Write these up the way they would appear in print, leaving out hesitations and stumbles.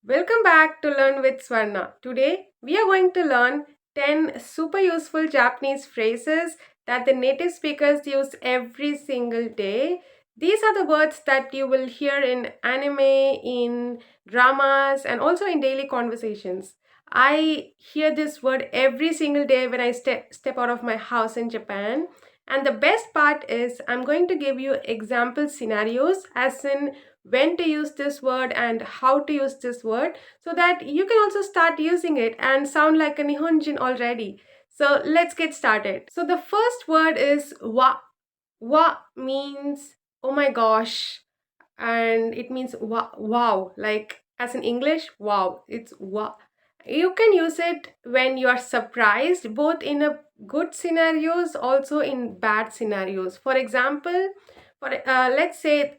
Welcome back to Learn with Swarna. Today we are going to learn 10 super useful Japanese phrases that the native speakers use every single day. These are the words that you will hear in anime, in dramas, and also in daily conversations. I hear this word every single day when I step out of my house in Japan. And the best part is, I'm going to give you example scenarios, as in when to use this word and how to use this word, so that you can also start using it and sound like a Nihonjin already. So let's get started. So the first word is wa. Wa means oh my gosh, and it means wow, like as in English, wow. It's wow. You can use it when you are surprised, both in a good scenarios, also in bad scenarios. For example, let's say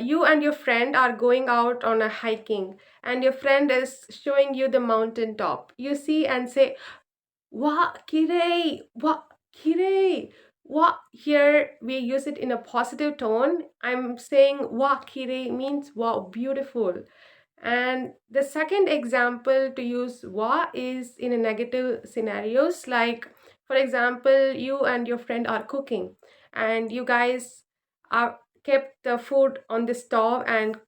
you and your friend are going out on a hiking, and your friend is showing you the mountain top. You see and say, "Wa kirei, wa kirei." Wa here we use it in a positive tone. I'm saying wa kirei means wow, beautiful. And the second example to use wa is in a negative scenarios, like for example, you and your friend are cooking, and you guys are kept the food on the stove and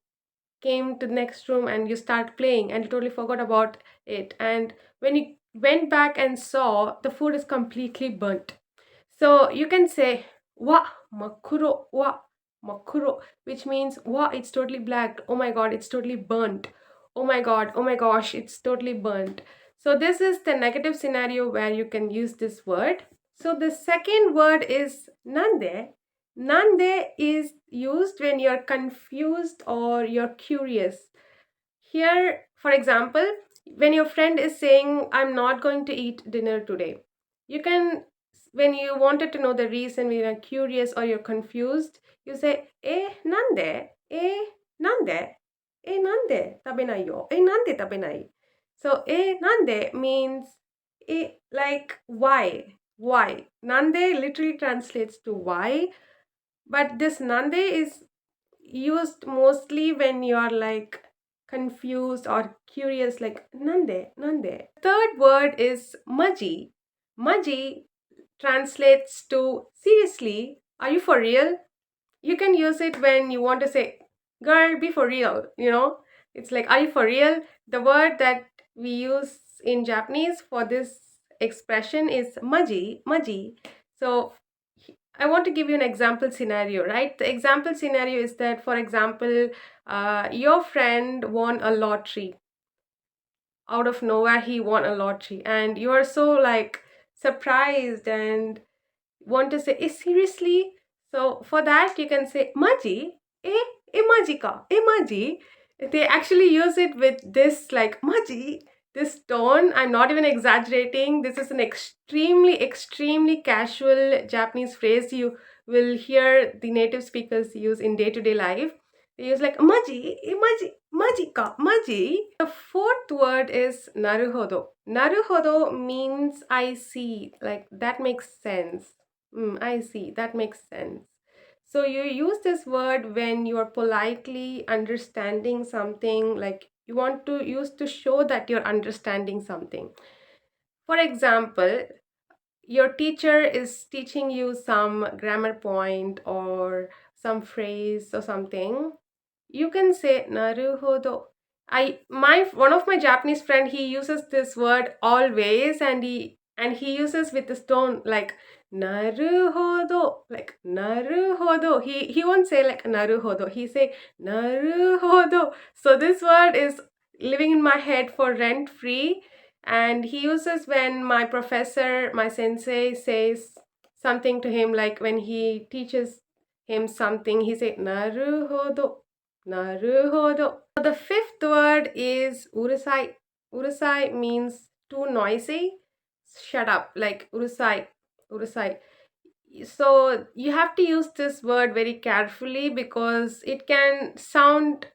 came to the next room, and you start playing and you totally forgot about it, and when you went back and saw, the food is completely burnt. So you can say wa makuro wa makuro, which means wa, it's totally black. Oh my god, it's totally burnt. Oh my god, oh my gosh, it's totally burnt. So this is the negative scenario where you can use this word. So the second word is nande. Nande is used when you're confused or you're curious. Here, for example, when your friend is saying, I'm not going to eat dinner today, you can, when you wanted to know the reason, when you're curious or you're confused, you say, nande? Nande? Nande tabenai yo? Nande tabenai? So, nande means, like, why? Why? Nande literally translates to why, but this nande is used mostly when you are like confused or curious, like nande, nande. Third word is maji. Maji translates to seriously, are you for real? You can use it when you want to say, girl, be for real, you know? It's like, are you for real? The word that we use in Japanese for this expression is maji, maji. So I want to give you an example scenario, right? The example scenario is that, for example, your friend won a lottery. Out of nowhere, he won a lottery, and you are so like surprised and want to say, seriously? So for that, you can say, maji? Maji ka? Maji? They actually use it with this like, maji? This tone, I'm not even exaggerating. This is an extremely casual Japanese phrase you will hear the native speakers use in day-to-day life. They use like, maji? Maji ka? Maji? The fourth word is naruhodo. Naruhodo means I see, like that makes sense. I see, that makes sense. So you use this word when you are politely understanding something, like you want to use to show that you're understanding something. For example, your teacher is teaching you some grammar point or some phrase or something. You can say naruhodo. I my one of my Japanese friend, he uses this word always, and he uses with this tone like naruhodo, like naruhodo. He won't say like naruhodo. He say naruhodo. So this word is living in my head for rent free, and he uses when my professor, my sensei says something to him, like when he teaches him something, he say naruhodo. Naruhodo. The fifth word is urusai. Urusai means too noisy. Shut up, like urusai. Urusai. So you have to use this word very carefully because it can sound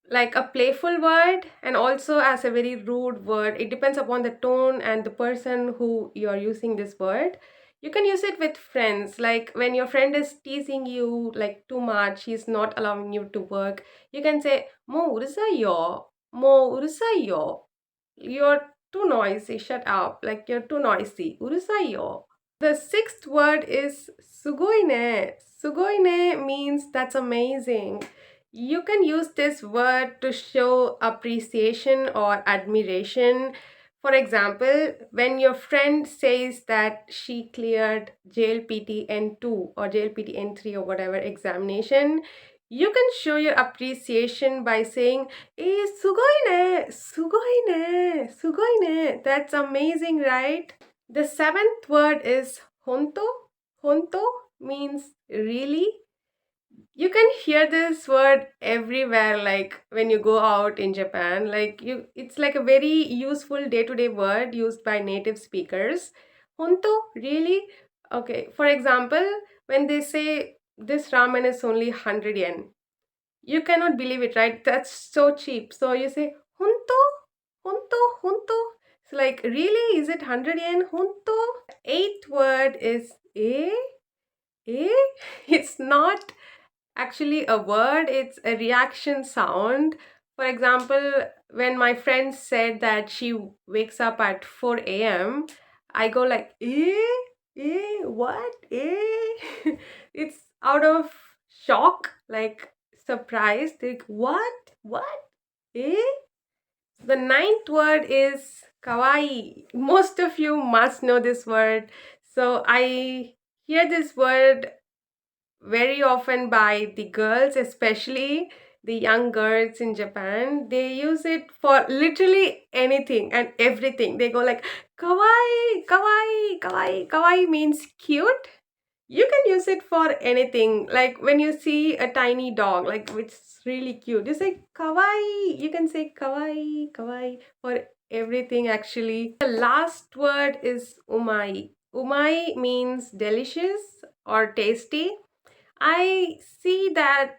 like a playful word and also as a very rude word. It depends upon the tone and the person who you're using this word. You can use it with friends, like when your friend is teasing you like too much, he's not allowing you to work. You can say, mo urusai yo. Mo urusai yo. You're too noisy. Shut up. Like you're too noisy. Urusai yo. The sixth word is sugoine. Sugoine means that's amazing. You can use this word to show appreciation or admiration. For example, when your friend says that she cleared JLPT N2 or JLPT N3 or whatever examination, you can show your appreciation by saying, "Eh, sugoi ne, sugoi ne, sugoi ne." That's amazing, right? The seventh word is honto. Honto means really. You can hear this word everywhere, like when you go out in Japan. It's like a very useful day-to-day word used by native speakers. Honto, really? Okay, for example, when they say this ramen is only 100 yen, you cannot believe it, right? That's so cheap. So you say, honto, honto, honto. It's like, really? Is it 100 yen? Honto? Eighth word is eh? Eh? It's not actually a word, it's a reaction sound. For example, when my friend said that she wakes up at 4 a.m., I go like, what? It's out of shock, like surprised, like, what? What? Eh? The ninth word is kawaii. Most of you must know this word. So I hear this word very often by the girls, especially the young girls in Japan. They use it for literally anything and everything. They go like, kawaii, kawaii, kawaii. Kawaii means cute. You can use it for anything. Like when you see a tiny dog, like which is really cute, you say kawaii. You can say kawaii, kawaii for everything actually. The last word is umai. Umai means delicious or tasty. I see that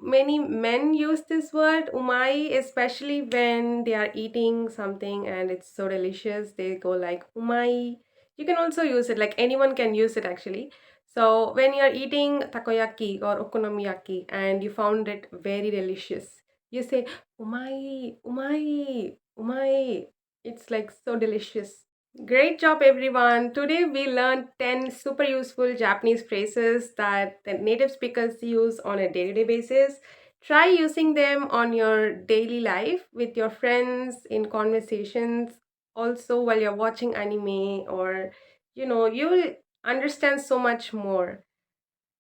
many men use this word umai, especially when they are eating something and it's so delicious. They go like umai. You can also use it, like anyone can use it actually. So when you're eating takoyaki or okonomiyaki and you found it very delicious, you say umai, umai, umai. It's like so delicious. Great job, everyone. Today we learned 10 super useful Japanese phrases that the native speakers use on a day to day basis. Try using them on your daily life with your friends in conversations, also while you're watching anime, or you will understand so much more.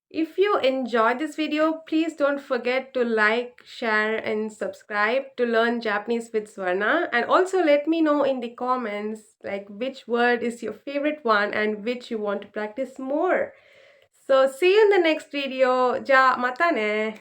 If you enjoyed this video, please don't forget to like, share and subscribe to learn Japanese with Swarna. And also let me know in the comments like which word is your favorite one and which you want to practice more. So see you in the next video. Ja, mata ne!